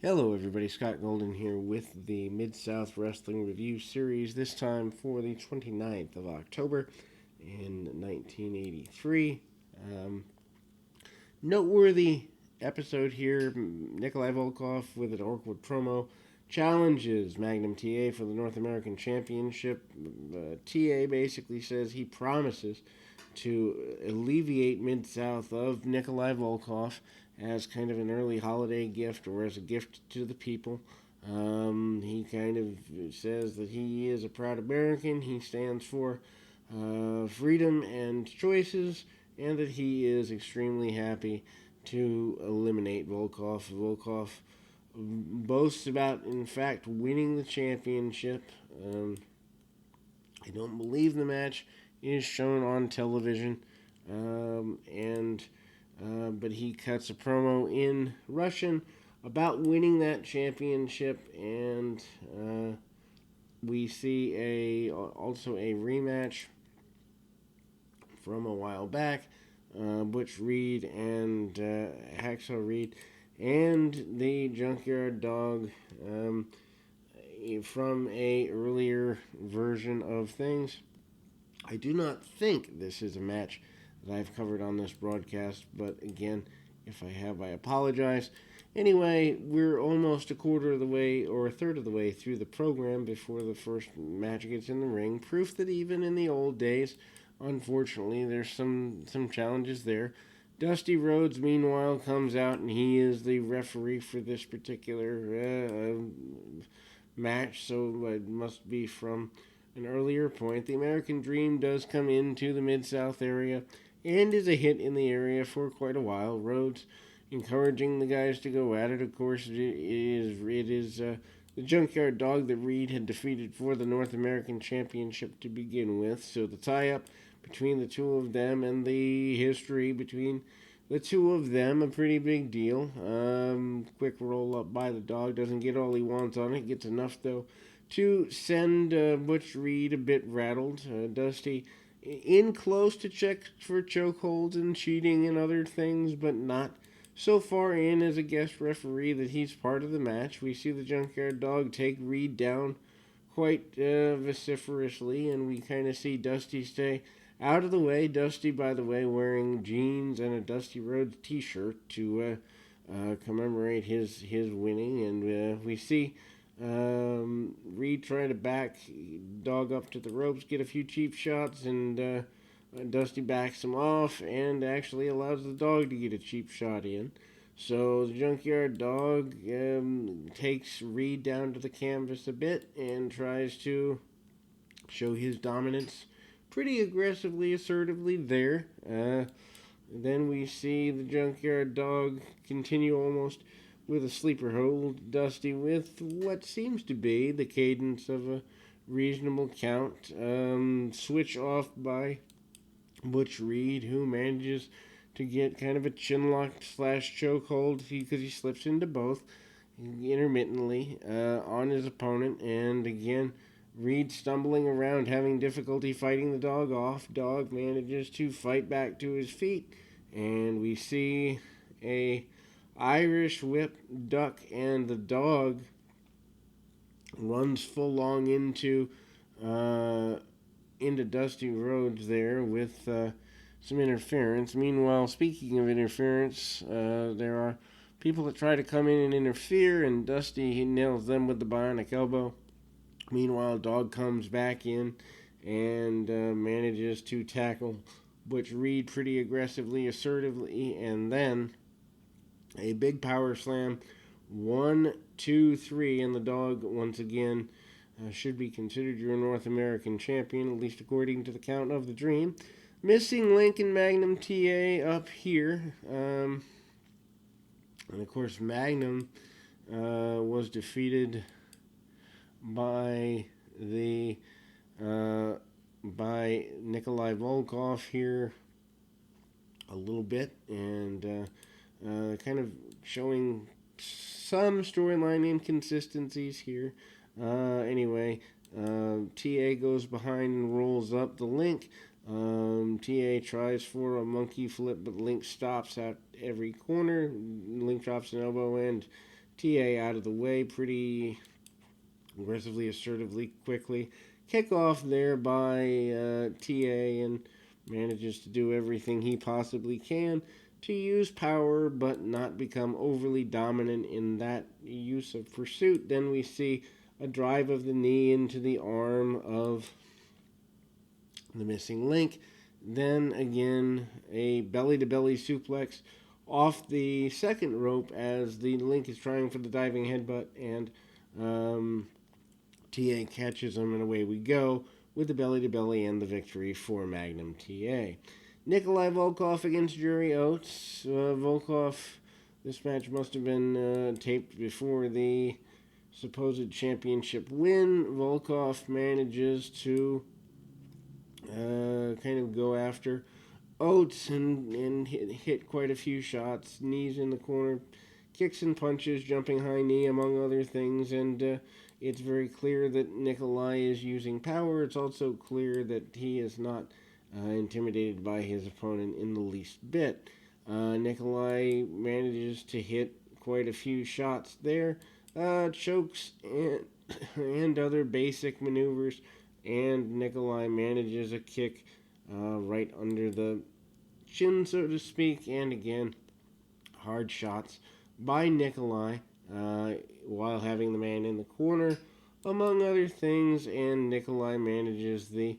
Hello, everybody. Scott Golden here with the Mid-South Wrestling Review Series, this time for the 29th of October in 1983. Noteworthy episode here. Nikolai Volkov with an awkward promo challenges Magnum TA for the North American Championship. TA basically says he promises to alleviate Mid-South of Nikolai Volkov as kind of an early holiday gift or as a gift to the people. He kind of says that he is a proud American. He stands for freedom and choices, and that he is extremely happy to eliminate Volkov. Volkov boasts about, in fact, winning the championship. I don't believe the match is shown on television, but he cuts a promo in Russian about winning that championship, and we see also a rematch from a while back. Butch Reed and Hacksaw Reed and the Junkyard Dog from a earlier version of things. I do not think this is a match that I've covered on this broadcast, but again, if I have, I apologize. Anyway, we're almost a quarter of the way or a third of the way through the program before the first match gets in the ring. Proof that even in the old days, unfortunately, there's some challenges there. Dusty Rhodes, meanwhile, comes out, and he is the referee for this particular match, so it must be from an earlier point. The American Dream does come into the Mid-South area and is a hit in the area for quite a while. Rhodes encouraging the guys to go at it. Of course, it is the Junkyard Dog that Reed had defeated for the North American Championship to begin with. So the tie-up between the two of them and the history between the two of them, a pretty big deal. Quick roll up by the Dog. Doesn't get all he wants on it. Gets enough, though, to send Butch Reed a bit rattled. Dusty in close to check for chokeholds and cheating and other things, but not so far in as a guest referee that he's part of the match. We see the Junkyard Dog take Reed down quite vociferously, and we kind of see Dusty stay out of the way. Dusty, by the way, wearing jeans and a Dusty Rhodes t-shirt to commemorate his winning, and we see Reed trying to back Dog up to the ropes, get a few cheap shots, and Dusty backs him off and actually allows the Dog to get a cheap shot in. So the Junkyard Dog takes Reed down to the canvas a bit and tries to show his dominance pretty aggressively, assertively there. Then we see the Junkyard Dog continue almost with a sleeper hold Dusty with what seems to be the cadence of a reasonable count. Switch off by Butch Reed, who manages to get kind of a chinlock / chokehold because he slips into both intermittently on his opponent. And again, Reed stumbling around, having difficulty fighting the Dog off. Dog manages to fight back to his feet, and we see a Irish whip duck, and the Dog runs full long into Dusty Rhodes there with some interference. Meanwhile, speaking of interference, there are people that try to come in and interfere, and Dusty, he nails them with the bionic elbow. Meanwhile, Dog comes back in and manages to tackle Butch Reed pretty aggressively, assertively, and then a big power slam. 1, 2, 3, and the Dog once again should be considered your North American champion, at least according to the count of the Dream. Missing link in Magnum TA up here. And of course, Magnum was defeated by by Nikolai Volkov here a little bit, and kind of showing some storyline inconsistencies here. Anyway, TA goes behind and rolls up the Link. TA tries for a monkey flip, but Link stops at every corner. Link drops an elbow, and TA out of the way pretty aggressively, assertively, quickly. Kick off there by TA, and manages to do everything he possibly can to use power but not become overly dominant in that use of pursuit. Then we see a drive of the knee into the arm of the missing link. Then again, a belly to belly suplex off the second rope as the link is trying for the diving headbutt, and TA catches him, and away we go with the belly to belly and the victory for Magnum TA. Nikolai Volkov against Jerry Oates. Volkov, this match must have been taped before the supposed championship win. Volkov manages to kind of go after Oates and hit quite a few shots. Knees in the corner, kicks and punches, jumping high knee, among other things. And it's very clear that Nikolai is using power. It's also clear that he is not intimidated by his opponent in the least bit. Nikolai manages to hit quite a few shots there. Chokes and other basic maneuvers. And Nikolai manages a kick right under the chin, so to speak. And again, hard shots by Nikolai while having the man in the corner, among other things. And Nikolai manages to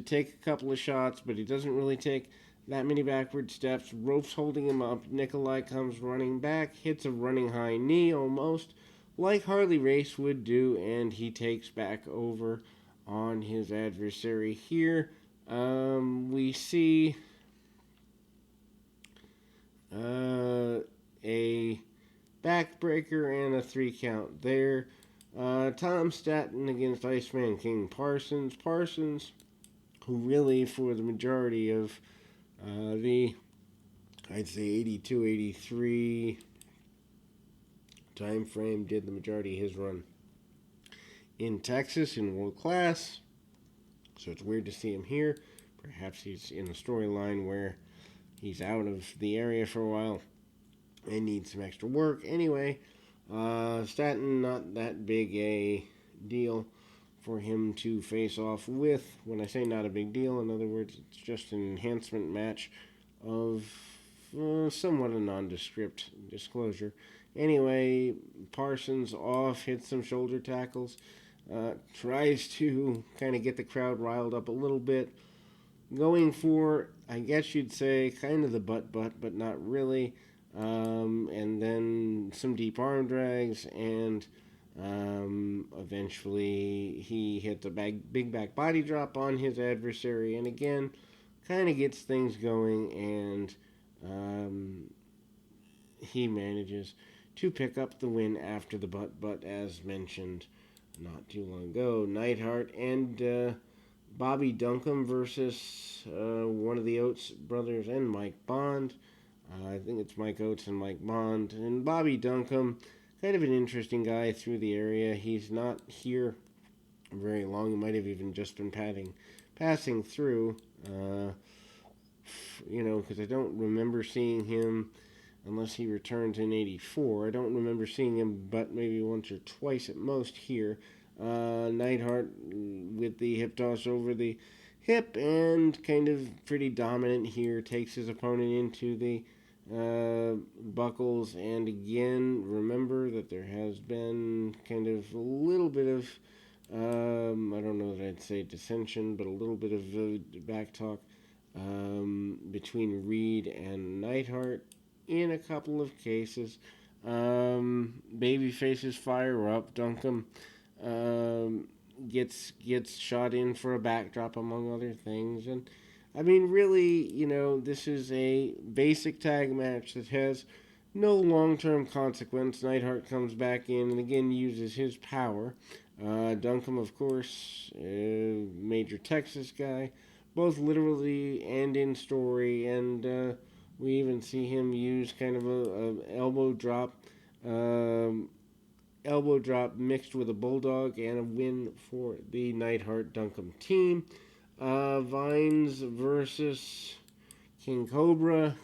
take a couple of shots, but he doesn't really take that many backward steps. Ropes holding him up. Nikolai comes running back, hits a running high knee almost like Harley Race would do, and he takes back over on his adversary here. We see a backbreaker and a 3 count there. Tom Statton against Iceman King Parsons. Parsons, who really for the majority of I'd say 82, 83 time frame, did the majority of his run in Texas in World Class. So it's weird to see him here. Perhaps he's in a storyline where he's out of the area for a while and needs some extra work. Anyway, Statton, not that big a deal for him to face off with. When I say not a big deal, in other words, it's just an enhancement match of somewhat a nondescript disclosure. Anyway, Parsons off, hits some shoulder tackles, tries to kind of get the crowd riled up a little bit, going for, I guess you'd say, kind of the butt, but not really. And then some deep arm drags, and eventually he hits a big back body drop on his adversary, and again, kind of gets things going, and he manages to pick up the win after the but as mentioned not too long ago. Neidhart and Bobby Duncombe versus one of the Oates brothers and Mike Bond. I think it's Mike Oates and Mike Bond. And Bobby Duncombe, kind of an interesting guy through the area. He's not here very long. He might have even just been passing through. Because I don't remember seeing him unless he returns in 84. I don't remember seeing him but maybe once or twice at most here. Neidhart with the hip toss over the hip and kind of pretty dominant here, takes his opponent into the buckles, and again, remember that there has been kind of a little bit of, I don't know that I'd say dissension, but a little bit of back talk between Reed and Neidhart in a couple of cases. Baby faces fire up. Duncombe gets shot in for a backdrop, among other things. And I mean, really, this is a basic tag match that has no long-term consequence. Neidhart comes back in and again uses his power. Duncombe, of course, major Texas guy, both literally and in story, and we even see him use kind of a elbow drop mixed with a bulldog, and a win for the Neidhart-Duncombe team. Vines versus King Cobra.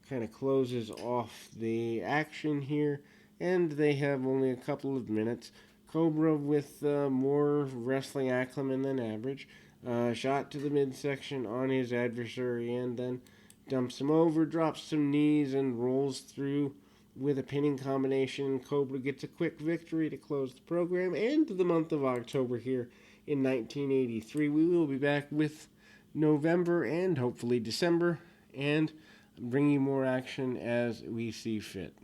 kind of closes off the action here, and they have only a couple of minutes. Cobra with more wrestling acumen than average. Shot to the midsection on his adversary and then dumps him over, drops some knees, and rolls through with a pinning combination. Cobra gets a quick victory to close the program and the month of October here in 1983. We will be back with November and hopefully December and bring you more action as we see fit.